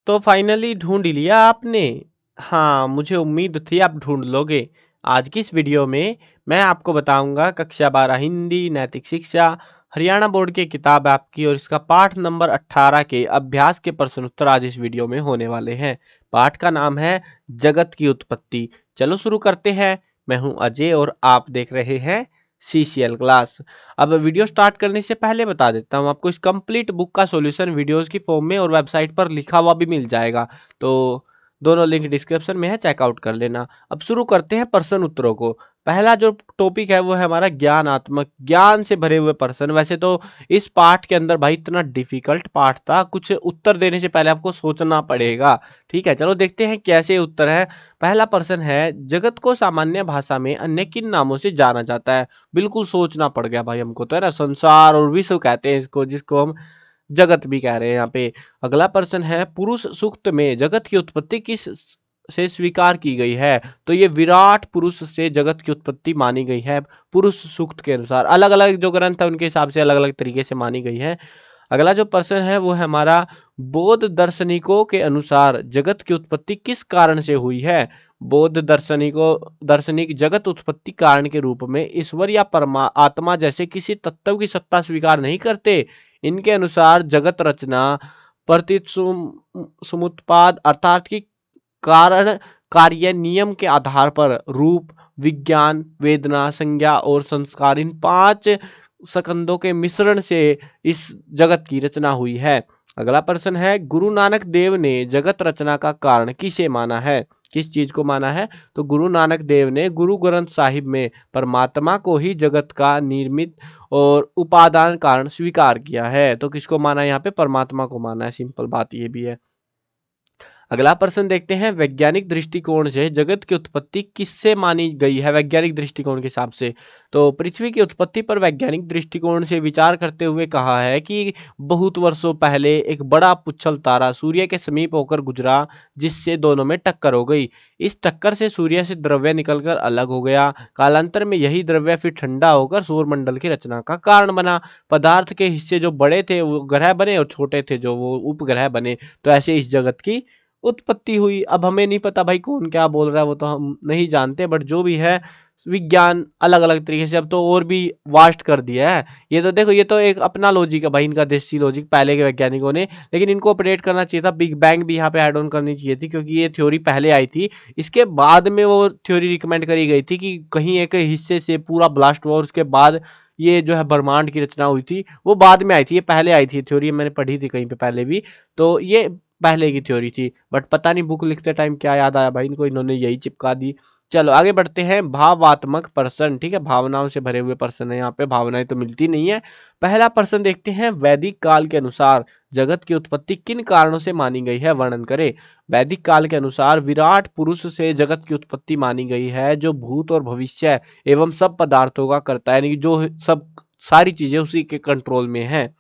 तो फाइनली ढूंढ लिया आपने। हाँ, मुझे उम्मीद थी आप ढूंढ लोगे। आज की इस वीडियो में मैं आपको बताऊंगा कक्षा 12 हिंदी नैतिक शिक्षा हरियाणा बोर्ड की किताब आपकी और इसका पाठ नंबर 18 के अभ्यास के प्रश्न उत्तर आज इस वीडियो में होने वाले हैं। पाठ का नाम है जगत की उत्पत्ति। चलो शुरू करते हैं। मैं हूं अजय और आप देख रहे हैं सीसीएल क्लास। अब वीडियो स्टार्ट करने से पहले बता देता हूँ आपको इस कंप्लीट बुक का सॉल्यूशन वीडियोस की फॉर्म में और वेबसाइट पर लिखा हुआ भी मिल जाएगा। तो दोनों लिंक डिस्क्रिप्शन में है, चेकआउट कर लेना। अब शुरू करते हैं प्रश्न उत्तरों को। पहला जो टॉपिक है वो है हमारा ज्ञानात्मक, ज्ञान से भरे हुए प्रश्न। वैसे तो इस पाठ के अंदर भाई इतना डिफिकल्ट पाठ था, कुछ उत्तर देने से पहले आपको सोचना पड़ेगा। ठीक है, चलो देखते हैं कैसे उत्तर है। पहला प्रश्न है, जगत को सामान्य भाषा में अन्य किन नामों से जाना जाता है? बिल्कुल सोचना पड़ गया भाई हमको तो, है ना। संसार और विश्व कहते हैं इसको, जिसको हम जगत भी कह रहे हैं यहाँ पे। अगला प्रश्न है, पुरुष सूक्त में जगत की उत्पत्ति किस से स्वीकार की गई है? तो ये विराट पुरुष से जगत की उत्पत्ति मानी गई है पुरुष सूक्त के अनुसार। अलग अलग जो ग्रंथ है उनके हिसाब से अलग अलग तरीके से मानी गई है। अगला जो प्रश्न है वो है हमारा, बौद्ध दार्शनिकों के अनुसार जगत की उत्पत्ति किस कारण से हुई है? बौद्ध दार्शनिक जगत उत्पत्ति कारण के रूप में ईश्वर या आत्मा जैसे किसी तत्व की सत्ता स्वीकार नहीं करते। इनके अनुसार जगत रचना प्रतीत समुत्पाद अर्थात की कारण कार्य नियम के आधार पर रूप विज्ञान वेदना संज्ञा और संस्कार, इन 5 स्कंदों के मिश्रण से इस जगत की रचना हुई है। अगला प्रश्न है, गुरु नानक देव ने जगत रचना का कारण किसे माना है? किस चीज को माना है? तो गुरु नानक देव ने गुरु ग्रंथ साहिब में परमात्मा को ही जगत का निर्मित और उपादान कारण स्वीकार किया है। तो किसको माना है यहाँ पे? परमात्मा को माना है। सिंपल बात ये भी है। अगला प्रश्न देखते हैं, वैज्ञानिक दृष्टिकोण से जगत की उत्पत्ति किससे मानी गई है? वैज्ञानिक दृष्टिकोण के हिसाब से तो पृथ्वी की उत्पत्ति पर वैज्ञानिक दृष्टिकोण से विचार करते हुए कहा है कि बहुत वर्षों पहले एक बड़ा पुच्छल तारा सूर्य के समीप होकर गुजरा, जिससे दोनों में टक्कर हो गई। इस टक्कर से सूर्य से द्रव्य निकलकर अलग हो गया। कालांतर में यही द्रव्य फिर ठंडा होकर सौरमंडल की रचना का कारण बना। पदार्थ के हिस्से जो बड़े थे वो ग्रह बने और छोटे थे जो वो उपग्रह बने। तो ऐसे इस जगत की उत्पत्ति हुई। अब हमें नहीं पता भाई कौन क्या बोल रहा है, वो तो हम नहीं जानते, बट जो भी है विज्ञान अलग अलग तरीके से अब तो और भी वास्ट कर दिया है। ये तो देखो, ये तो एक अपना लॉजिक है भाई, इनका देसी लॉजिक पहले के वैज्ञानिकों ने, लेकिन इनको अपडेट करना चाहिए था। बिग बैंग भी यहाँ पे ऐड ऑन करनी चाहिए थी, क्योंकि ये थ्योरी पहले आई थी। इसके बाद में वो थ्योरी रिकमेंड करी गई थी कि कहीं एक हिस्से से पूरा ब्लास्ट हुआ और उसके बाद ये जो है ब्रह्मांड की रचना हुई थी। वो बाद में आई थी, ये पहले आई थी थ्योरी, मैंने पढ़ी थी कहीं पे पहले भी। तो ये पहले की थ्योरी थी, बट पता नहीं बुक लिखते टाइम क्या याद आया भाई इनको, इन्होंने यही चिपका दी। चलो आगे बढ़ते हैं। भावात्मक प्रश्न, ठीक है, भावनाओं से भरे हुए प्रश्न है यहाँ पे, भावनाएं तो मिलती नहीं है। पहला प्रश्न देखते हैं, वैदिक काल के अनुसार जगत की उत्पत्ति किन कारणों से मानी गई है? वर्णन करें। वैदिक काल के अनुसार विराट पुरुष से जगत की उत्पत्ति मानी गई है, जो भूत और भविष्य एवं सब पदार्थों का करता है, यानी कि जो सब सारी चीजें उसी के कंट्रोल में है।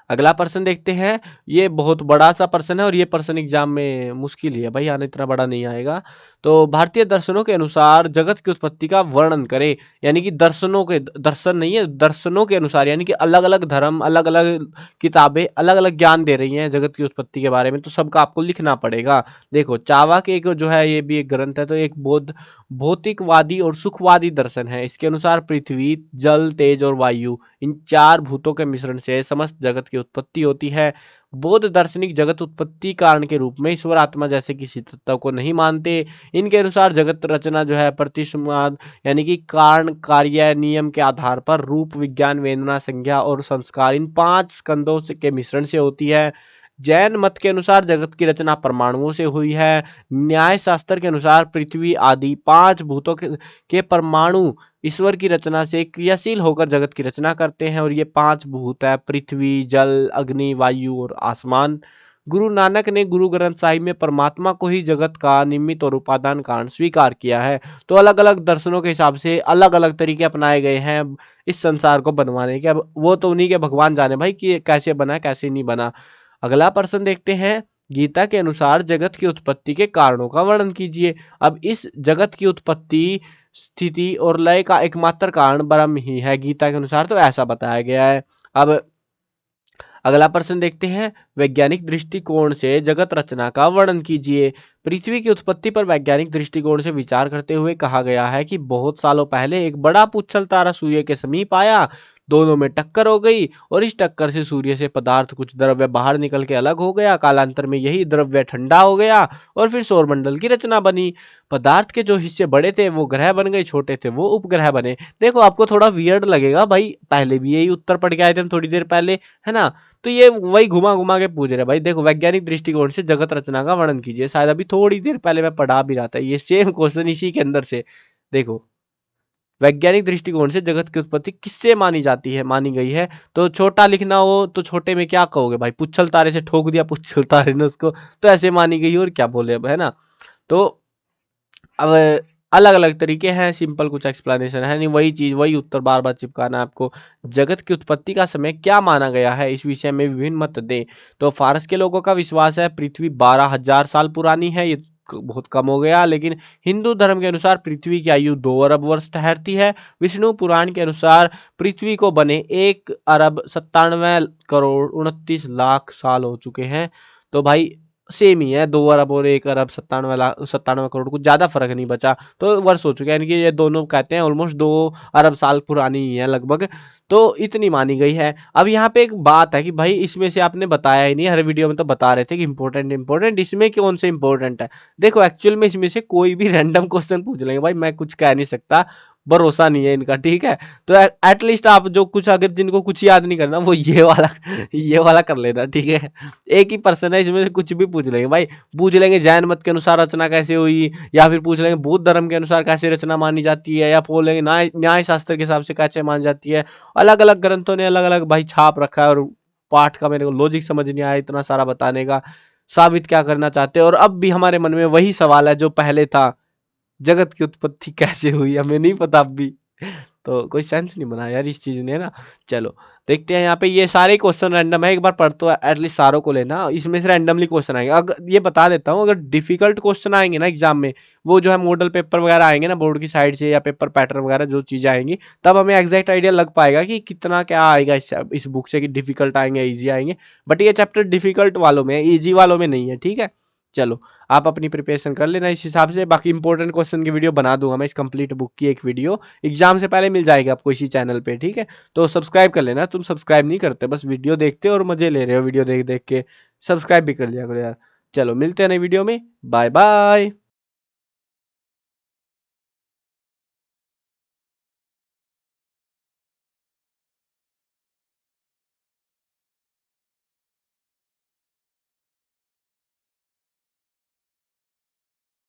अगला प्रश्न देखते हैं। ये बहुत बड़ा सा प्रश्न है और ये प्रश्न एग्जाम में मुश्किल ही है भाई, आने इतना बड़ा नहीं आएगा। तो भारतीय दर्शनों के अनुसार जगत की उत्पत्ति का वर्णन करें, यानी कि दर्शनों के, दर्शन नहीं है, दर्शनों के अनुसार, यानी कि अलग अलग धर्म अलग अलग किताबें अलग अलग ज्ञान दे रही हैं जगत की उत्पत्ति के बारे में, तो सबका आपको लिखना पड़ेगा। देखो चावाक एक जो है ये भी एक ग्रंथ है, तो एक बौद्ध भौतिकवादी और सुखवादी दर्शन है। इसके अनुसार पृथ्वी जल तेज और वायु, इन 4 भूतों के मिश्रण से समस्त जगत की उत्पत्ति होती है। बौद्ध दार्शनिक जगत उत्पत्ति कारण के रूप में ईश्वर आत्मा जैसे किसी तत्व को नहीं मानते। इनके अनुसार जगत रचना जो है प्रतिसंवाद, यानी कि कारण कार्य नियम के आधार पर रूप विज्ञान वेदना संज्ञा और संस्कार, इन 5 स्कंदों के मिश्रण से होती है। जैन मत के अनुसार जगत की रचना परमाणुओं से हुई है। न्याय शास्त्र के अनुसार पृथ्वी आदि 5 भूतों के परमाणु ईश्वर की रचना से क्रियाशील होकर जगत की रचना करते हैं, और ये 5 भूत है, पृथ्वी जल अग्नि वायु और आसमान। गुरु नानक ने गुरु ग्रंथ साहिब में परमात्मा को ही जगत का निमित्त और उपादान कारण स्वीकार किया है। तो अलग अलग दर्शनों के हिसाब से अलग अलग तरीके अपनाए गए हैं इस संसार को बनवाने के। अब वो तो उन्हीं के भगवान जाने भाई कि कैसे बना कैसे नहीं बना। अगला प्रश्न देखते हैं। गीता के अनुसार जगत की उत्पत्ति के कारणों का वर्णन कीजिए। अब इस जगत की उत्पत्ति स्थिति और लय का एकमात्र कारण ब्रह्म ही है, गीता के अनुसार तो ऐसा बताया गया है। अब अगला प्रश्न देखते हैं, वैज्ञानिक दृष्टिकोण से जगत रचना का वर्णन कीजिए। पृथ्वी की उत्पत्ति पर वैज्ञानिक दृष्टिकोण से विचार करते हुए कहा गया है कि बहुत सालों पहले एक बड़ा पुच्छल तारा सूर्य के समीप आया, दोनों में टक्कर हो गई और इस टक्कर से सूर्य से पदार्थ कुछ द्रव्य बाहर निकल के अलग हो गया। कालांतर में यही द्रव्य ठंडा हो गया और फिर सौरमंडल की रचना बनी। पदार्थ के जो हिस्से बड़े थे वो ग्रह बन गए, छोटे थे वो उपग्रह बने। देखो आपको थोड़ा वियर्ड लगेगा भाई, पहले भी यही उत्तर पढ़ के आए थे हम थोड़ी देर पहले, है ना। तो ये वही घुमा घुमा के पूछ रहे भाई। देखो, वैज्ञानिक दृष्टिकोण से जगत रचना का वर्णन कीजिए, शायद अभी थोड़ी देर पहले मैं पढ़ा भी रहा था ये सेम क्वेश्चन इसी के अंदर से। देखो, वैज्ञानिक दृष्टिकोण से जगत की उत्पत्ति किससे मानी गई है। तो छोटा लिखना हो तो छोटे में क्या कहोगे भाई, पुच्छल तारे से ठोक दिया पुच्छल तारे ने उसको, तो ऐसे मानी गई और क्या बोले अब, है ना। तो अब अलग अलग तरीके हैं, सिंपल कुछ एक्सप्लेनेशन है नहीं, वही चीज वही उत्तर बार बार चिपकाना है आपको। जगत की उत्पत्ति का समय क्या माना गया है, इस विषय में विभिन्न मत दें। तो फारस के लोगों का विश्वास है पृथ्वी 12,000 साल पुरानी है, ये बहुत कम हो गया। लेकिन हिंदू धर्म के अनुसार पृथ्वी की आयु 2 अरब वर्ष ठहरती है। विष्णु पुराण के अनुसार पृथ्वी को बने 1 अरब 97 करोड़ 29 लाख साल हो चुके हैं। तो भाई सेम ही है, 2 अरब और 1 अरब 97 करोड़, कुछ ज्यादा फर्क नहीं बचा। तो वर्ष हो चुके हैं, यानी कि ये दोनों कहते हैं ऑलमोस्ट 2 अरब साल पुरानी ही है लगभग। तो इतनी मानी गई है। अब यहाँ पे एक बात है कि भाई इसमें से आपने बताया ही नहीं, हर वीडियो में तो बता रहे थे कि इंपॉर्टेंट, इसमें कौन से इंपॉर्टेंट है। देखो एक्चुअल में इसमें से कोई भी रैंडम क्वेश्चन पूछ लेंगे भाई, मैं कुछ कह नहीं सकता, भरोसा नहीं है इनका, ठीक है। तो एटलीस्ट आप जो कुछ, अगर जिनको कुछ याद नहीं करना वो ये वाला कर लेना, ठीक है। एक ही पर्सन है, इसमें से कुछ भी पूछ लेंगे भाई। पूछ लेंगे जैन मत के अनुसार रचना कैसे हुई, या फिर पूछ लेंगे बौद्ध धर्म के अनुसार कैसे रचना मानी जाती है, या बोलेंगे न्याय शास्त्र के हिसाब से कैसे मानी जाती है। अलग अलग ग्रंथों ने अलग अलग भाई छाप रखा है, और पाठ का मेरे को लॉजिक समझ नहीं आया इतना सारा बताने का, साबित क्या करना चाहते हैं। और अब भी हमारे मन में वही सवाल है जो पहले था, जगत की उत्पत्ति कैसे हुई, हमें नहीं पता अब भी। तो कोई सेंस नहीं बना यार इस चीज ने, ना। चलो देखते हैं, यहाँ पे ये सारे क्वेश्चन रैंडम है, एक बार पढ़ तो एटलीस्ट सारों को लेना, इसमें से रैंडमली क्वेश्चन आएंगे। अगर ये बता देता हूँ, अगर डिफिकल्ट क्वेश्चन आएंगे ना एग्जाम में, वो जो है मॉडल पेपर वगैरह आएंगे ना बोर्ड की साइड से, या पेपर पैटर्न वगैरह जो चीजें आएंगी, तब हमें एग्जैक्ट आइडिया लग पाएगा कि कितना क्या आएगा इस बुक से, कि डिफिकल्ट आएंगे ईजी आएंगे। बट ये चैप्टर डिफिकल्ट वालों में है, ईजी वालों में नहीं है, ठीक है। चलो आप अपनी प्रिपरेशन कर लेना इस हिसाब से। बाकी इंपॉर्टेंट क्वेश्चन की वीडियो बना दूंगा मैं, इस कंप्लीट बुक की एक वीडियो एग्जाम से पहले मिल जाएगी आपको इसी चैनल पे, ठीक है। तो सब्सक्राइब कर लेना, तुम सब्सक्राइब नहीं करते, बस वीडियो देखते हो और मजे ले रहे हो वीडियो देख देख के, सब्सक्राइब भी कर लिया करो यार। चलो मिलते हैं नई वीडियो में, बाय बाय।